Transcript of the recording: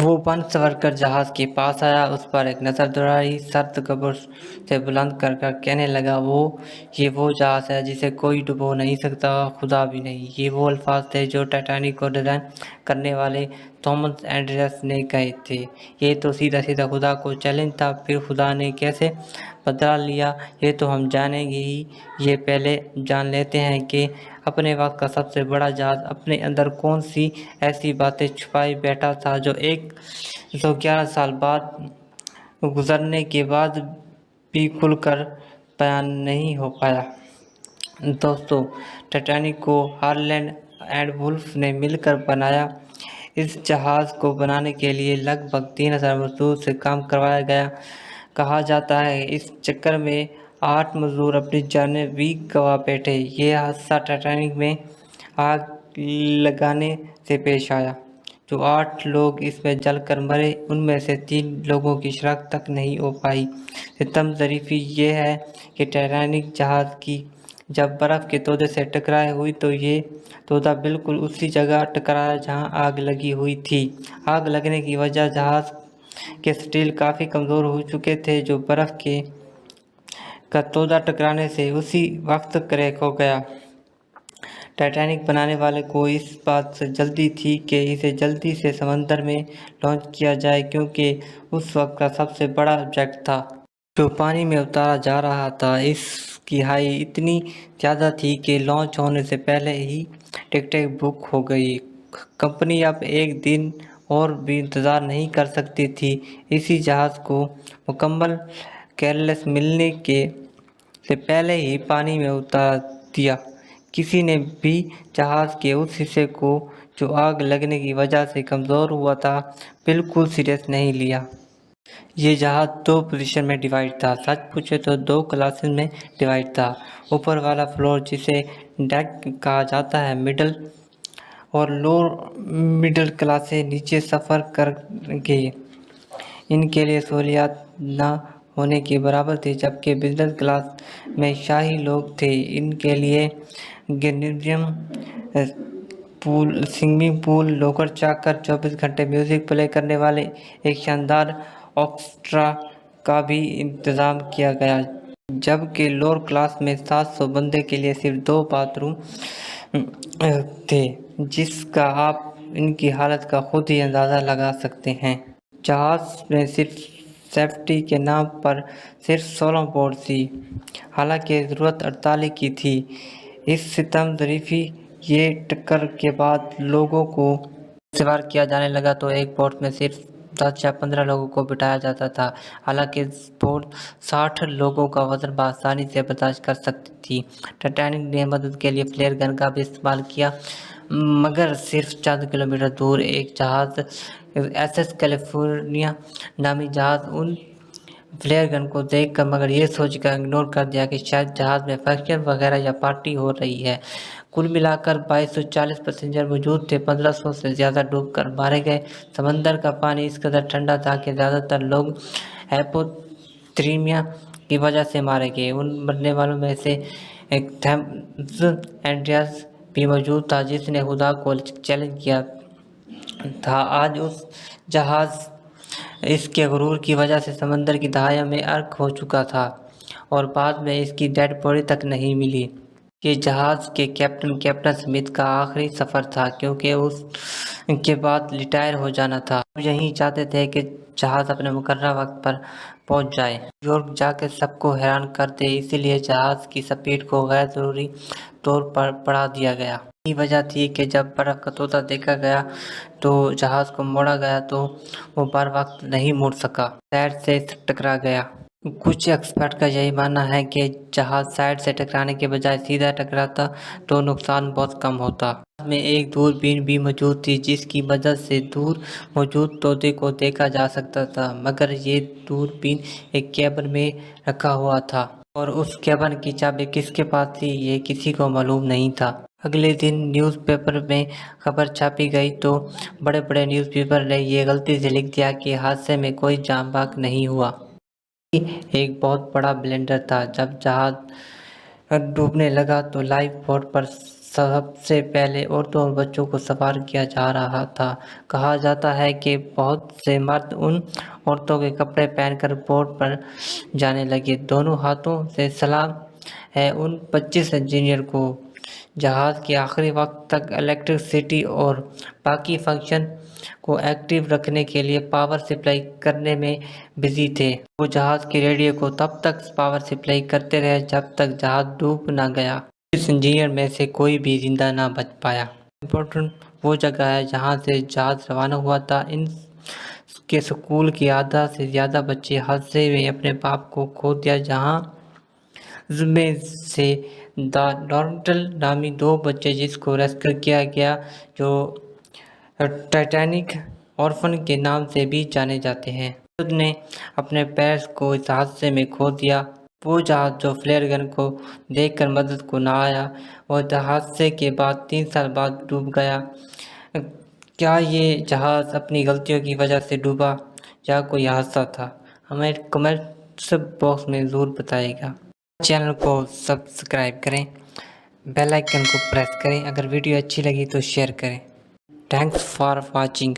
وہ بن سور کر جہاز کے پاس آیا، اس پر ایک نظر دوڑائی، سر تکبر سے بلند کر کر کہنے لگا، یہ وہ جہاز ہے جسے کوئی ڈبو نہیں سکتا، خدا بھی نہیں۔ یہ وہ الفاظ تھے جو ٹائٹینک کو ڈیزائن کرنے والے تھامس اینڈریس نے کہے تھے۔ یہ تو سیدھا سیدھا خدا کو چیلنج تھا۔ پھر خدا نے کیسے بدلا لیا، یہ تو ہم جانیں گے ہی۔ یہ پہلے جان لیتے ہیں کہ اپنے وقت کا سب سے بڑا جہاز اپنے اندر کون سی ایسی باتیں چھپائے بیٹھا تھا جو 111 سال بعد گزرنے کے بعد بھی کھل کر بیان نہیں ہو پایا۔ دوستو، ٹائٹینک کو ہارلینڈ اینڈ وولف نے مل کر بنایا۔ اس جہاز کو بنانے کے لیے لگ بھگ 3000 مزدور سے کام کروایا گیا۔ کہا جاتا ہے اس چکر میں 8 مزدور اپنی جانیں بھی گنوا بیٹھے۔ یہ حادثہ ٹائٹینک میں آگ لگنے سے پیش آیا۔ جو 8 لوگ اس میں جل کر مرے، ان میں سے 3 لوگوں کی شناخت تک نہیں ہو پائی۔ ستم ظریفی یہ ہے کہ ٹائٹینک جہاز کی جب برف کے تودے سے ٹکرائی ہوئی تو یہ تودا بالکل اسی جگہ ٹکرایا جہاں آگ لگی ہوئی تھی۔ آگ لگنے کی وجہ جہاز کے سٹیل کافی کمزور ہو چکے تھے، جو برف کا تودا ٹکرانے سے اسی وقت کریک ہو گیا۔ ٹائٹینک بنانے والے کو اس بات سے جلدی تھی کہ اسے جلدی سے سمندر میں لانچ کیا جائے، کیونکہ اس وقت کا سب سے بڑا آبجیکٹ تھا جو پانی میں اتارا جا رہا تھا۔ اس کی ہائٹ اتنی زیادہ تھی کہ لانچ ہونے سے پہلے ہی ٹکٹیں بک ہو گئی۔ کمپنی اب ایک دن اور بھی انتظار نہیں کر سکتی تھی۔ اسی جہاز کو مکمل کلیئرنس ملنے سے پہلے ہی پانی میں اتار دیا۔ کسی نے بھی جہاز کے اس حصے کو جو آگ لگنے کی وجہ سے کمزور ہوا تھا بالکل سیریس نہیں لیا۔ یہ جہاز 2 پوزیشن میں ڈیوائڈ تھا۔ سچ پوچھے تو 2 کلاسز میں ڈیوائڈ تھا۔ اوپر والا فلور جسے ڈیک کہا جاتا ہے، مڈل اور لوور مڈل کلاسیں نیچے سفر کریں گے، ان کے لیے سہولیات نہ ہونے کے برابر تھی، جبکہ بزنس کلاس میں شاہی لوگ تھے، ان کے لیے گمنازیم، سوئمنگ پول، لاکر، چاکر، 24 گھنٹے میوزک پلے کرنے والے ایک شاندار آرکیسٹرا کا بھی انتظام کیا گیا، جبکہ لوور کلاس میں 700 بندے کے لیے صرف 2 باتھ روم تھے، جس کا آپ ان کی حالت کا خود ہی اندازہ لگا سکتے ہیں۔ جہاز میں صرف سیفٹی کے نام پر صرف 16 بورڈ تھی، حالانکہ ضرورت 48 کی تھی۔ اس ستم ظریفی یہ ٹکر کے بعد لوگوں کو سوار کیا جانے لگا تو ایک بورڈ میں صرف 10 یا 15 لوگوں کو بٹھایا جاتا تھا، حالانکہ بورڈ 60 لوگوں کا وزن بآسانی سے برداشت کر سکتی تھی۔ ٹائٹینک نے مدد کے لیے فلیئر گن کا بھی استعمال کیا، مگر صرف چند کلومیٹر دور ایک جہاز ایس ایس کیلیفورنیا نامی جہاز ان فلیئر گن کو دیکھ کر مگر یہ سوچ کر اگنور کر دیا کہ شاید جہاز میں فنکشن وغیرہ یا پارٹی ہو رہی ہے۔ کل ملا کر 2240 پیسنجر موجود تھے، 1500 سے زیادہ ڈوب کر مارے گئے۔ سمندر کا پانی اس قدر ٹھنڈا تھا کہ زیادہ تر لوگ ہائپوتھرمیا کی وجہ سے مارے گئے۔ ان مرنے والوں میں سے ایک تھامس اینڈریس بھی موجود تھا، جس نے خدا کو چیلنج کیا تھا۔ آج اس جہاز اس کے غرور کی وجہ سے سمندر کی دہائیوں میں غرق ہو چکا تھا اور بعد میں اس کی ڈیڈ باڈی تک نہیں ملی۔ یہ جہاز کے کیپٹن اسمتھ کا آخری سفر تھا، کیونکہ اس کے بعد ریٹائر ہو جانا تھا۔ وہ یہی چاہتے تھے کہ جہاز اپنے مقررہ وقت پر پہنچ جائے، یورپ جا کے سب کو حیران کر دے، اسی لیے جہاز کی سپیڈ کو غیر ضروری طور پر بڑھا دیا گیا۔ یہی وجہ تھی کہ جب برف کا تودا دیکھا گیا تو جہاز کو موڑا گیا تو وہ بر وقت نہیں مڑ سکا، سائڈ سے ٹکرا گیا۔ کچھ ایکسپرٹ کا یہی ماننا ہے کہ جہاز سائڈ سے ٹکرانے کے بجائے سیدھا ٹکراتا تو نقصان بہت کم ہوتا۔ جہاز میں ایک دوربین بھی موجود تھی، جس کی مدد سے دور موجود تودے کو دیکھا جا سکتا تھا، مگر یہ دوربین ایک کیبن میں رکھا ہوا تھا اور اس کیبن کی چابی کس کے پاس تھی یہ کسی کو معلوم نہیں تھا۔ اگلے دن نیوز پیپر میں خبر چھاپی گئی تو بڑے بڑے نیوز پیپر نے یہ غلطی سے لکھ دیا کہ حادثے میں کوئی جان بحق نہیں ہوا۔ یہ ایک بہت بڑا بلنڈر تھا۔ جب جہاز ڈوبنے لگا تو لائف بوٹ پر سب سے پہلے عورتوں اور بچوں کو سوار کیا جا رہا تھا۔ کہا جاتا ہے کہ بہت سے مرد ان عورتوں کے کپڑے پہن کر بورڈ پر جانے لگے۔ دونوں ہاتھوں سے سلام ہے ان 25 انجینئر کو، جہاز کے آخری وقت تک الیکٹرسٹی اور باقی فنکشن کو ایکٹیو رکھنے کے لیے پاور سپلائی کرنے میں بزی تھے۔ وہ جہاز کے ریڈیو کو تب تک پاور سپلائی کرتے رہے جب تک جہاز ڈوب نہ گیا۔ اس انجینئر میں سے کوئی بھی زندہ نہ بچ پایا۔ امپورٹنٹ وہ جگہ ہے جہاں سے جہاز روانہ ہوا تھا۔ ان کے اسکول کے آدھا سے زیادہ بچے حادثے میں اپنے باپ کو کھو دیا۔ جہاز میں سے ڈونلڈ نامی 2 بچے جس کو ریسکیو کیا گیا، جو ٹائٹینک اورفن کے نام سے بھی جانے جاتے ہیں، خود نے اپنے پیرنٹس کو اس حادثے میں کھو دیا۔ وہ جہاز جو فلیئر گن کو دیکھ کر مدد کو نہ آیا، وہ حادثے کے بعد 3 سال بعد ڈوب گیا۔ کیا یہ جہاز اپنی غلطیوں کی وجہ سے ڈوبا یا کوئی حادثہ تھا؟ ہمیں کمنٹس باکس میں ضرور بتائیے گا۔ چینل کو سبسکرائب کریں، بیل آئیکن کو پریس کریں۔ اگر ویڈیو اچھی لگی تو شیئر کریں۔ Thanks for watching.